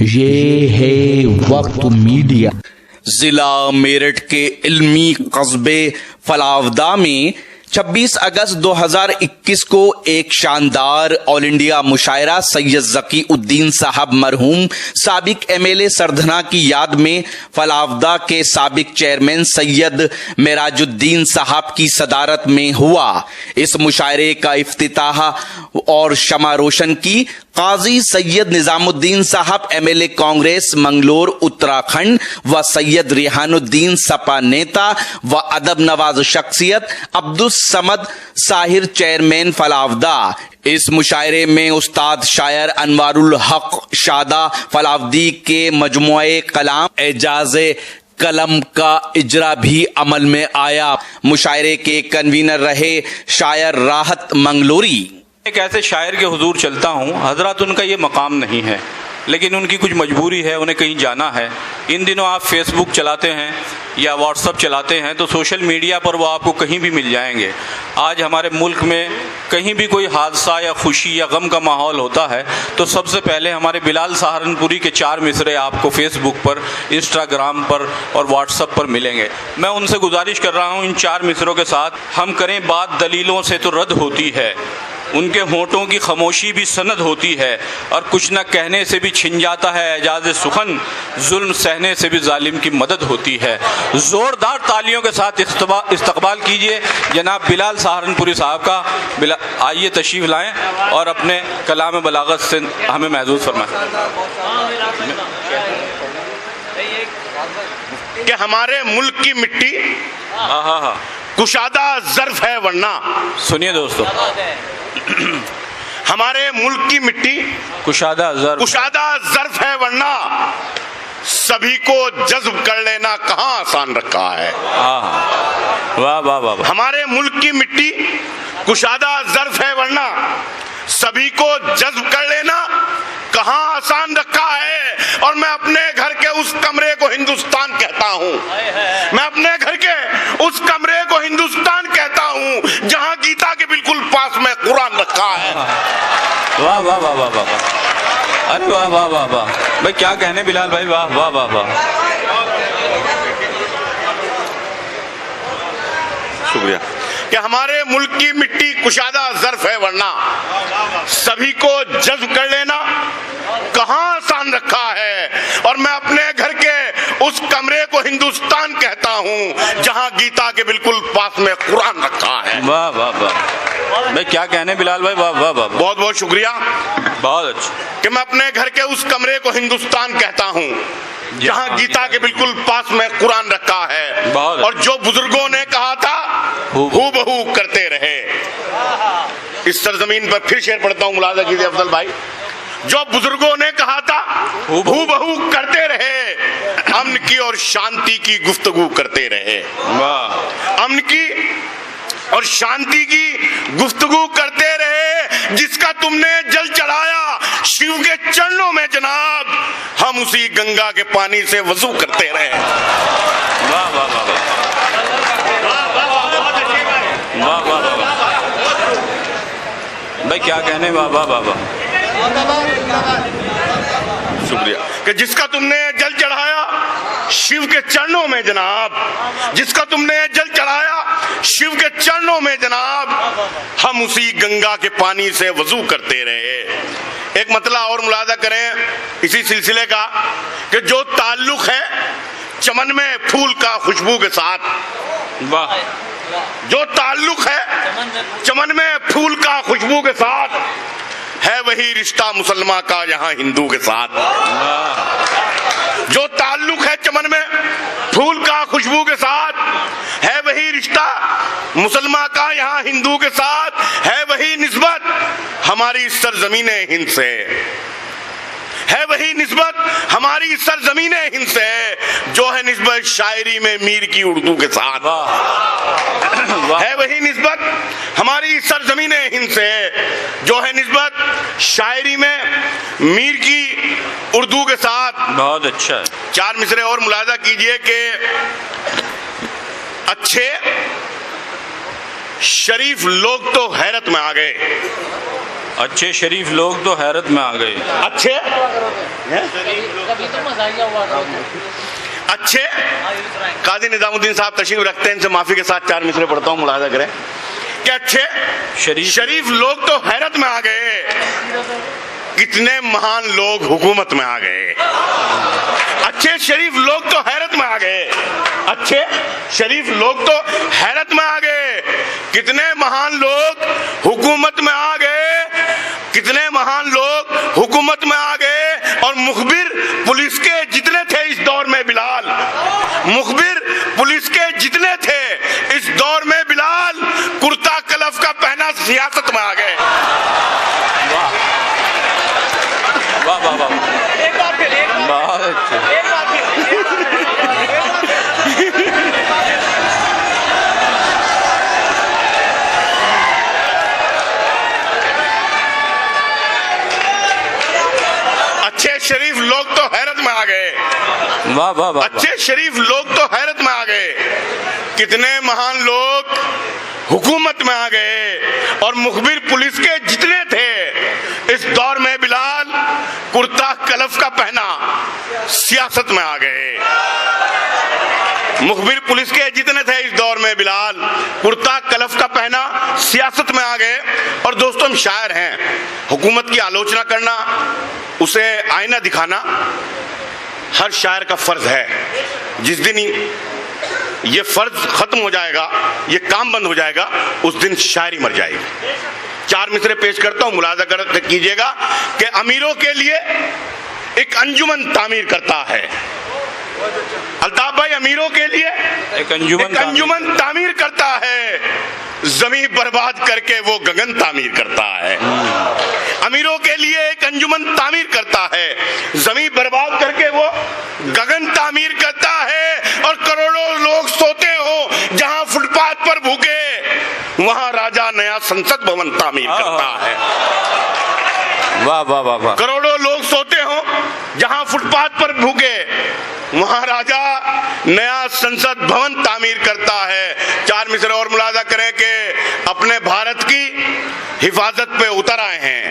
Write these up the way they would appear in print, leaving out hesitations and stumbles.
یہ ہے وقت میڈیا۔ ضلع میرٹھ کے علمی قصبے فلاودہ میں 26 اگست 2021 کو ایک شاندار آل انڈیا مشاعرہ سید ذکی الدین صاحب مرحوم سابق MLA سردھنا کی یاد میں فلاودہ کے سابق چیئرمین سید معراج الدین صاحب کی صدارت میں ہوا۔ اس مشاعرے کا افتتاح اور شمع روشن کی قاضی سید نظام الدین صاحب MLA کانگریس منگلور اتراکھنڈ و سید ریحان الدین سپا نیتا و ادب نواز شخصیت عبدالصمد ساحر چیئرمین فلاودہ۔ اس مشاعرے میں استاد شاعر انوار الحق شادہ فلاودی کے مجموعہ کلام اعجاز قلم کا اجرا بھی عمل میں آیا۔ مشاعرے کے کنوینر رہے شاعر راحت منگلوری۔ ایک ایسے شاعر کے حضور چلتا ہوں، حضرات ان کا یہ مقام نہیں ہے، لیکن ان کی کچھ مجبوری ہے، انہیں کہیں جانا ہے۔ ان دنوں آپ فیس بک چلاتے ہیں یا واٹس ایپ چلاتے ہیں تو سوشل میڈیا پر وہ آپ کو کہیں بھی مل جائیں گے۔ آج ہمارے ملک میں کہیں بھی کوئی حادثہ یا خوشی یا غم کا ماحول ہوتا ہے تو سب سے پہلے ہمارے بلال سہارنپوری کے 4 مصرے آپ کو فیس بک پر، انسٹاگرام پر اور واٹس ایپ پر ملیں گے۔ میں ان سے گزارش کر رہا ہوں ان 4 مصروں کے ساتھ ہم کریں بات دلیلوں سے تو رد ہوتی ہے، ان کے ہونٹوں کی خاموشی بھی سند ہوتی ہے، اور کچھ نہ کہنے سے بھی چھن جاتا ہے اعجاز سخن، ظلم سہنے سے بھی ظالم کی مدد ہوتی ہے۔ زوردار تالیوں کے ساتھ استقبال کیجئے جناب بلال سہارنپوری صاحب کا۔ آئیے تشریف لائیں اور اپنے کلام بلاغت سے ہمیں محظوظ فرمائیں۔ کہ ہمارے ملک کی مٹی کشادہ ظرف ہے ورنہ، سنیے دوستو، ہمارے ملک کی مٹی کشادہ ظرف ہے ورنہ سبھی کو جذب کر لینا کہاں آسان رکھا ہے۔ واہ واہ واہ۔ ہمارے ملک کی مٹی کشادہ ظرف ہے ورنہ سبھی کو جذب کر لینا کہاں آسان رکھا ہے۔ اور میں اپنے گھر کے اس کمرے کو ہندوستان کہتا ہوں، میں اپنے گھر کے اس کمرے کو ہندوستان کہتا ہوں جہاں گیتا کے بالکل پاس میں قرآن رکھا ہے۔ واہ واہ واہ واہ واہ، ارے واہ واہ واہ واہ بھائی، کیا کہنے بلال بھائی، واہ واہ واہ واہ، شکریہ۔ کہ ہمارے ملک کی مٹی کشادہ ظرف ہے ورنہ سبھی کو جذب کر لینا کہاں آسان رکھا ہے۔ اور میں اپنے گھر کے اس کمرے کو ہندوستان کہتا ہوں جہاں گیتا کے بالکل پاس میں قرآن رکھا ہے۔ واہ واہ واہ بھائی، کیا کہنے بلال بھائی، واہ واہ واہ، بہت بہت شکریہ۔ بہت اچھا۔ کہ میں اپنے گھر کے اس کمرے کو ہندوستان کہتا ہوں جہاں گیتا کے بالکل پاس میں قرآن رکھا ہے، اور جو بزرگوں نے کہا تھا ہو بہو کرتے رہے۔ اس سرزمین پر پھر شعر پڑھتا ہوں، ملاحظہ کیجیے افضل بھائی۔ جو بزرگوں نے کہا تھا ہو بہو کرتے رہے، امن کی اور شانتی کی گفتگو کرتے رہے، امن کی اور شانتی کی گفتگو کرتے رہے۔ جس کا تم نے جل چڑھایا شیو کے چرنوں میں جناب، ہم اسی گنگا کے پانی سے وضو کرتے رہے۔ واہ واہ واہ واہ واہ واہ بھائی، کیا کہنے، واہ واہ واہ واہ، شکریہ۔ کہ جس کا تم نے جل چڑھایا شیو کے چرنوں میں جناب، جس کا تم نے جل چڑھایا شیو کے چرنوں میں جناب، ہم اسی گنگا کے پانی سے وضو کرتے رہے۔ ایک مطلب اور ملاحظہ کریں اسی سلسلے کا، کہ جو تعلق ہے چمن میں پھول کا خوشبو کے ساتھ، واہ، جو تعلق ہے چمن میں پھول کا خوشبو کے ساتھ، ہے وہی رشتہ مسلمان کا یہاں ہندو کے ساتھ۔ جو تعلق ہے چمن میں پھول کا خوشبو کے ساتھ، ہے وہی رشتہ مسلمان کا یہاں ہندو کے ساتھ، ہے وہی نسبت ہماری سرزمین ہند سے، ہے وہی نسبت ہماری سرزمین ہند سے، جو ہے نسبت شاعری میں میر کی اردو کے ساتھ، ہے وہی نسبت ہماری سرزمین ہند سے، جو ہے نسبت شاعری میں میر کی اردو کے ساتھ۔ بہت اچھا ہے۔ 4 مصرے اور ملاحظہ کیجئے کہ اچھے شریف لوگ تو حیرت میں آ گئے، अच्छे शरीफ लोग तो हैरत में आ गए। अच्छे अच्छे काजी निजामुद्दीन साहब तशरीफ रखते हैं, इनसे माफी के साथ 4 मिसरे पढ़ता हूँ, मुलाजा करें कि अच्छे शरीफ लोग तो हैरत में आ गए, कितने महान लोग हुकूमत में आ गए। अच्छे शरीफ लोग तो हैरत में आ गए, अच्छे शरीफ लोग तो हैरत में आ गए, कितने महान लोग हुकूमत में आ गए, कितने महान लोग हुकूमत में आ गए। और मुखबिर पुलिस के जितने थे इस दौर में बिलाल, मुखबिर पुलिस के जितने थे इस दौर में बिलाल, कुर्ता कलफ का पहना सियासत में आ गए। वाह वाह वाह, बहुत अच्छे। अच्छे शरीफ लोग तो हैरत में आ गए, वाह वाह वाह, अच्छे शरीफ लोग तो हैरत में आ गए, कितने महान लोग हुकूमत में आ गए। और मुखबिर पुलिस के जितने थे इस दौर में बिलाल, कुर्ता कलफ का पहना सियासत में आ गए। मुखबिर पुलिस के जितने थे इस दौर में बिलाल, कुर्ता कलफ का पहना सियासत में आ गए। और दोस्तों, हम शायर हैं, हुकूमत की आलोचना करना, उसे आईना दिखाना हर शायर का फर्ज है। जिस दिन ये फर्ज खत्म हो जाएगा, ये काम बंद हो जाएगा, उस दिन शायरी मर जाएगी। 4 मिसरे पेश करता हूं, मुलाजा कर कीजिएगा कि अमीरों के लिए एक अंजुमन तामीर करता है। अल्ताफ भाई, अमीरों के लिए एक अंजुमन तामीर करता है, जमीन बर्बाद करके वो गगन तामीर करता है। अमीरों के लिए एक अंजुमन तामीर करता है, जमीन बर्बाद करके वो गगन तामीर करता है। और करोड़ों लोग सोते हो जहां फुटपाथ पर भूखे, वहां राजा नया संसद भवन तामीर करता है। वाह वाह वाह वाह, करोड़ों लोग सोते हो जहां फुटपाथ पर भूखे, वहां राजा नया संसद भवन तामीर करता है। 4 मिसरे और मुलाजा करें कि अपने भारत की हिफाजत पे उतर आए हैं,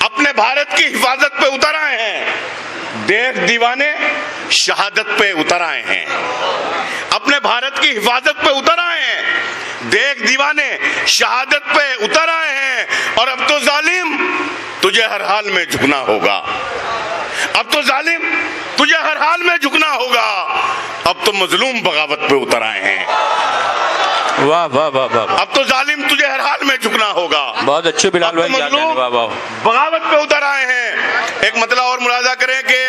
अपने भारत की हिफाजत पे उतर आए हैं, देख दीवाने शहादत पे उतर आए हैं। अपने भारत की हिफाजत पे उतर आए हैं, देख दीवाने शहादत पे उतर आए हैं। और अब तो जालिम तुझे हर हाल में झुकना होगा, अब तो जालिम तुझे हर हाल में झुकना होगा, अब तो मजलूम बगावत पे उतर आए हैं। वाह वाह वाह वाह, अब तो जालिम तुझे हर हाल में झुकना होगा। बहुत अच्छे बिलाल भाई, मजलूम वाह वाह, बगावत पे उतर आए हैं। एक मतलब और मुलाजा करें कि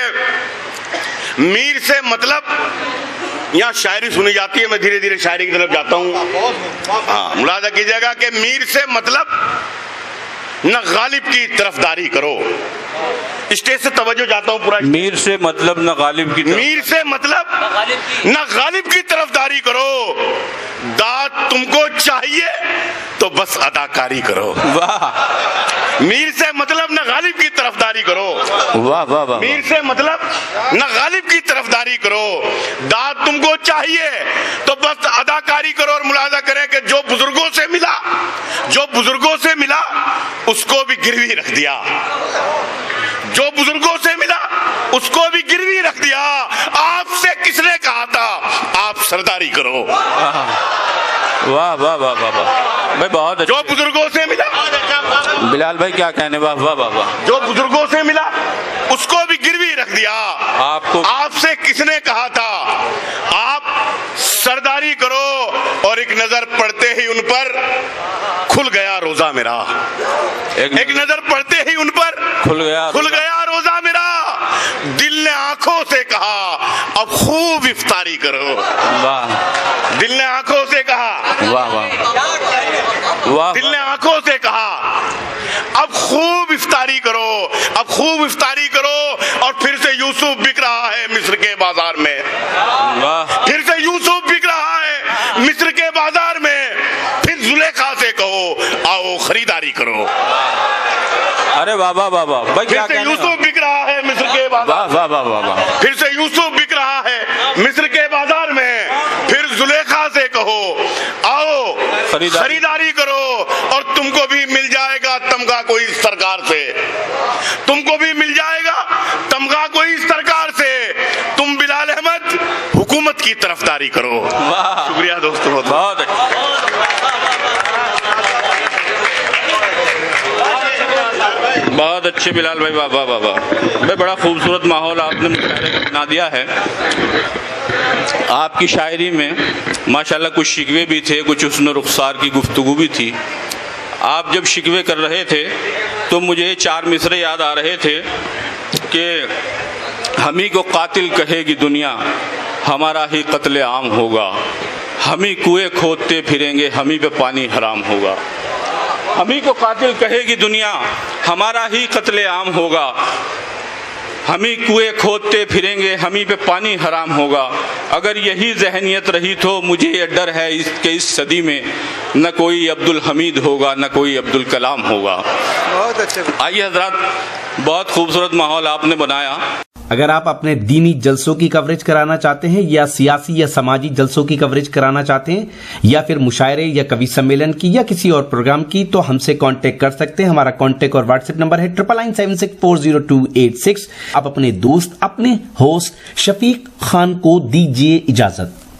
मीर से मतलब, यहाँ शायरी सुनी जाती है, मैं धीरे धीरे शायरी की तरफ जाता हूँ। हाँ, मुलाजा कीजिएगा कि मीर से मतलब न गालिब की तरफदारी करो। स्टेज से तवज्जो जाता हूँ पूरा। मीर से मतलब न गालिब की, मीर से मतलब न गालिब की तरफदारी करो, दाद तुमको चाहिए तो बस अदाकारी करो। वाह, मीर से मतलब न गालिब की तरफदारी करो, वाह वाह वाह, मीर से मतलब न गालिब की तरफदारी करो, दाद तुमको चाहिए तो बस अदाकारी करो। और मुलाजा करें कि जो बुजुर्गों से मिला, जो बुजुर्गों से मिला उसको भी गिरवी रख दिया, जो बुजुर्गों से मिला उसको भी गिरवी रख दिया। आपसे किसने कहा था आप सरदारी करो? वाह वाह वाह वाह वाह भाई, बहुत जो बुजुर्गों से मिला, बिलाल भाई क्या कहने, वाह वाह वाह वाह, जो बुजुर्गों से मिला उसको भी गिरवी रख दिया। आपको आपसे किसने कहा था आप सरदारी करो? और एक नजर पड़ते ही उन पर खुल गया रोजा मेरा, एक नजर पड़ते ही उन पर खुल गया रोजा मेरा। दिल ने आंखों से कहा अब खूब इफ्तारी करो। वाह, दिल ने आंखों से कहा, वाह वाह वाह, दिल ने आंखों से कहा अब खूब इफ्तारी करो, अब खूब इफ्तारी करो। और फिर से यूसुफ बिक रहा है मिस्र के बाजार में, वाह, फिर से यूसुफ बिक रहा है मिस्र के बाजार में। फिर जुलेखा से कहो आओ खरीदारी करो। अरे वाह वाह वाह वाह भाई, फिर से यूसुफ बिक रहा है मिस्र के बाजार, वाह वाह वाह वाह, फिर से यूसुफ बिक रहा है मिस्र के बाजार में। फिर जुलेखा से कहो आओ खरीदारी करो। और तुमको तुमको भी मिल जाएगा तमगा कोई सरकार से, तुमको भी मिल जाएगा तमगा कोई सरकार से। तुम बिलाल अहमद हुकूमत की तरफदारी करो। शुक्रिया दोस्तों, बहुत अच्छा। बहुत अच्छे बिलाल भाई, वाह वाह वाह। भाई बड़ा खूबसूरत माहौल आपने मुशायरे का बना दिया है। आपकी शायरी में माशाल्लाह कुछ शिकवे भी थे, कुछ हुस्न रुखसार की गुफ्तगू भी थी। आप जब शिकवे कर रहे थे तो मुझे 4 मिसरे याद आ रहे थे कि हम ही को कातिल कहेगी दुनिया, हमारा ही कत्ले आम होगा। हम ही कुएं खोदते फिरेंगे, हम ही पे पानी हराम होगा। हम ही को कातिल कहेगी दुनिया, हमारा ही कत्ले आम होगा। हम ही कुएं खोदते फिरेंगे, हम ही पे पानी हराम होगा। अगर यही जहनियत रही तो मुझे ये डर है कि इस सदी में न कोई अब्दुल हमीद होगा, न कोई अब्दुल कलाम होगा। बहुत अच्छे। आइए हजरात, बहुत खूबसूरत माहौल आपने बनाया। अगर आप अपने दीनी जलसों की कवरेज कराना चाहते हैं या सियासी या समाजी जलसों की कवरेज कराना चाहते हैं या फिर मुशायरे या कवि सम्मेलन की या किसी और प्रोग्राम की, तो हमसे कांटेक्ट कर सकते हैं। हमारा कांटेक्ट और व्हाट्सएप नंबर है 9976400286। आप अपने दोस्त, अपने होस्ट शफीक खान को दीजिए इजाजत।